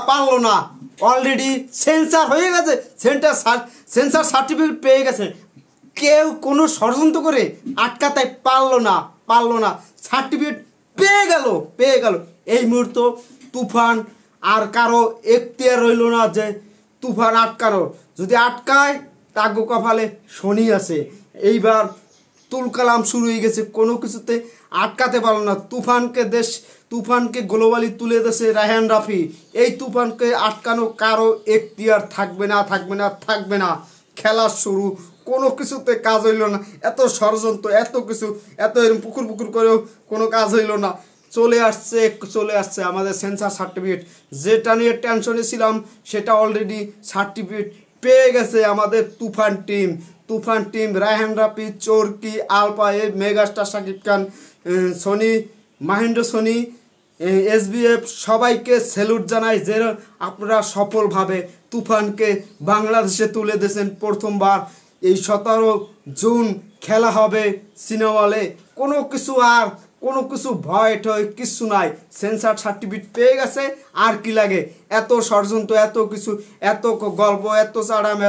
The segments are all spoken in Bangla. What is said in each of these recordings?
পারলো না, অলরেডি সেন্সার হয়ে গেছে, সেন্সার সার্টিফিকেট পেয়ে গেছে। কেউ কোনো ষড়যন্ত্র করে আটকাতে পারলো না, সার্টিফিকেট পেয়ে গেল। এই মুহূর্তে তুফান আর কারো এখতিয়ার রইল না যে তুফান আটকানো, যদি আটকায় তাগ্য কপালে শনি আছে। এইবার তুলকালাম শুরু হয়ে গেছে, কোনো কিছুতে আটকাতে পারলো না। তুফানকে গ্লোবালি তুলে দিয়েছে রায়হান রাফি। এই তুফানকে আটকানো কারো এখতিয়ার থাকবে না। খেলা শুরু, কোনো কিছুতে কাজ হইল না। এত ষড়যন্ত্র, এত কিছু, এত এরকম পুকুর করেও কোনো কাজ হইল না। চলে আসছে আমাদের সেন্সার সার্টিফিকেট। যেটা নিয়ে টেনশনে ছিলাম সেটা অলরেডি সার্টিফিকেট পেয়ে গেছে আমাদের তুফান টিম। রায়হান রাফি, চরকি, আলপা, megastar Shakib Khan, Mahindra Sony, SBF সবাইকে স্যালুট জানাই যে আপনারা সফলভাবে তুফানকে বাংলাদেশে তুলে দিয়েছেন। প্রথমবার এই 17 জুন খেলা হবে সিনেমা হলে। কোনো কিছু ভয় টয় কিছু নাই, সেন্সার সার্টিফিকেট পেয়ে গেছে। আর কি লাগে? এত ষড়যন্ত্র, এত কিছু, এত গল্প, এত চাড়াম,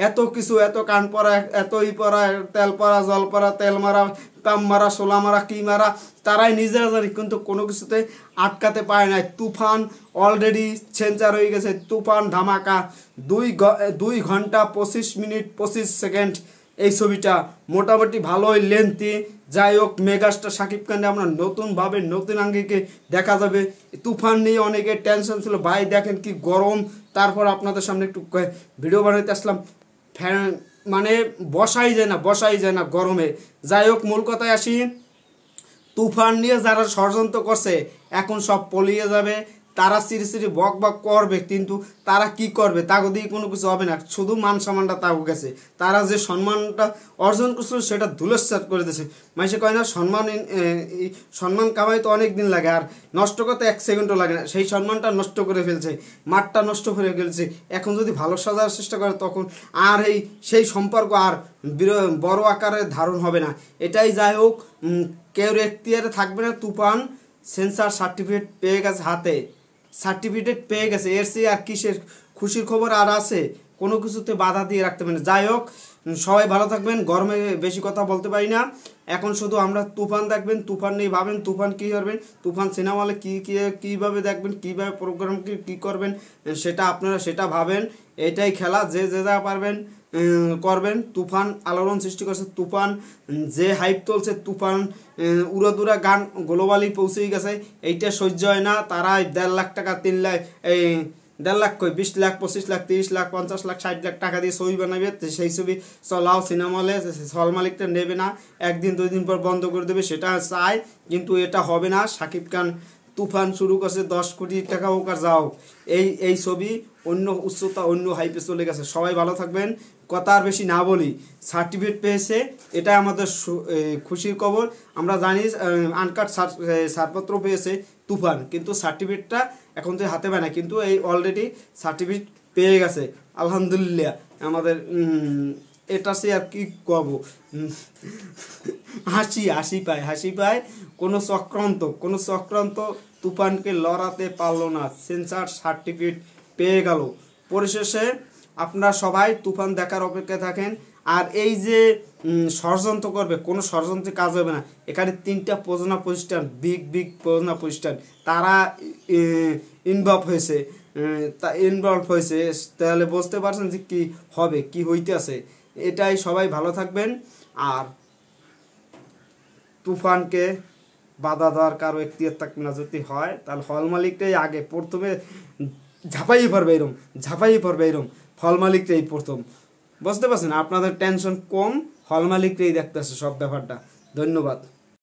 এত কিছু, এত কান পরা, এত পরা, তেল পরা, জল পরা, তেল মারা, পাম মারা, সোলা মারা, কি মারা, তারাই নিজেরা জানে, কিন্তু কোনো কিছুতে আটকাতে পারে নাই। তুফান অলরেডি সেন্সার হয়ে গেছে। তুফান ধামাকা 2 ঘন্টা 25 মিনিট 25 সেকেন্ড। এই ছবিটা মোটামুটি ভালোই লেন্থি। যাই হোক, মেগাস্টার শাকিব খানকে আমরা নতুনভাবে নতুন আঙ্গিকে দেখা যাবে। তুফান নিয়ে অনেকের টেনশন ছিল, ভাই দেখেন কি গরম, তারপর আপনাদের সামনে একটু ভিডিও বানাইতে আসলাম। ফ্যান মানে বসাই যায় না গরমে। যাই হোক, মূল কথায় আসি, তুফান নিয়ে যারা ষড়যন্ত্র করছে এখন সব পলিয়ে যাবে। তারা সিরি বক করবে, কিন্তু তারা কি করবে? তাকে দিয়ে কোনো কিছু হবে না, শুধু মান সম্মানটা তাকে গেছে। তারা যে সম্মানটা অর্জন করছিল সেটা ধুলোচ্ছাদ করে দিয়েছে। মানুষে কয় না সম্মান কামাই তো অনেক দিন লাগে, আর নষ্ট করতে 1 সেকেন্ডও লাগে না। সেই সম্মানটা নষ্ট করে ফেলছে, মাঠটা নষ্ট করে ফেলছে। এখন যদি ভালো সাজার চেষ্টা করে তখন আর সেই সম্পর্ক আর বড় আকারে ধারণ হবে না। এটাই যাই হোক, কেউ এখতিয়ারে থাকবে না। তুফান সেন্সার সার্টিফিকেট পেয়ে গেছে হাতে, এর চেয়ে আর কিসের খুশির খবর আর আছে? কোনো কিছুতে বাধা দিয়ে রাখতে পারে না। যাই হোক, সবাই ভালো থাকবেন। গরমে বেশি কথা বলতে পারি না, এখন শুধু আমরা তুফান দেখবেন, তুফান নিয়ে ভাবেন, তুফান কী করবেন, তুফান সিনেমা হলে কীভাবে দেখবেন, কীভাবে প্রোগ্রাম কী করবেন, সেটা আপনারা সেটা ভাবেন। এটাই খেলা, যে যা পারবেন করবেন। তুফান আলোড়ন সৃষ্টি করছে, তুফান যে হাইপ চলছে, তুফান উড়াদুরা গান গ্লোবালি পৌঁছেই গেছে। এইটা সহ্য হয় না। তারা 1.5 লাখ টাকা, 3 লাখ, 1.5 লাখ 20 লাখ, 25 লাখ, 30 লাখ, 50 লাখ, 60 লাখ টাকা দিয়ে ছবি বানাবে। সেই ছবি চলাও সিনেমা হলে, হল মালিকটা নেবে না, 1 দিন 2 দিন পর বন্ধ করে দেবে, সেটা চায়। কিন্তু এটা হবে না। শাকিব খান তুফান শুরু করছে, 10 কোটি টাকা হোক আর যাও, এই ছবি অন্য উচ্চতা, অন্য হাইপে চলে গেছে। সবাই ভালো থাকবেন। কথা আর বেশি না বলি, সার্টিফিকেট পেয়েছে, এটা আমাদের খুশির খবর। আমরা জানি আনকাট ছাড়পত্র পেয়েছে তুফান, কিন্তু সার্টিফিকেটটা এখন তো হাতে পায় না, কিন্তু এই অলরেডি সার্টিফিকেট পেয়ে গেছে, আলহামদুলিল্লাহ। আমাদের এটা সে আর কি কব, হাসি পায়। কোনো চক্রান্ত তুফানকে লড়াতে পারলো না, সেন্সার সার্টিফিকেট পেয়ে গেল। পরিশেষে আপনারা সবাই তুফান দেখার অপেক্ষায় থাকেন। আর এই যে ষড়যন্ত্র করবে, কোনো ষড়যন্ত্রে কাজ হবে না। এখানে 3টা প্রযোজনা প্রতিষ্ঠান, বিগ প্রযোজনা প্রতিষ্ঠান, তারা ইনভলভ হয়েছে। তাহলে বুঝতে পারছেন যে কী হবে, কী হইতে আছে। এটাই, সবাই ভালো থাকবেন। আর তুফানকে বাধা দেওয়ার কারো এখতিয়ার থাকবে না। যদি হয় তাহলে হল মালিকটাই আগে প্রথমে ঝাঁপাই পড়বে এরম হল মালিকটাই প্রথম। বুঝতে পারছেন? আপনাদের টেনশন কম, হল মালিকটাই দেখতেছে সব ব্যাপারটা। ধন্যবাদ।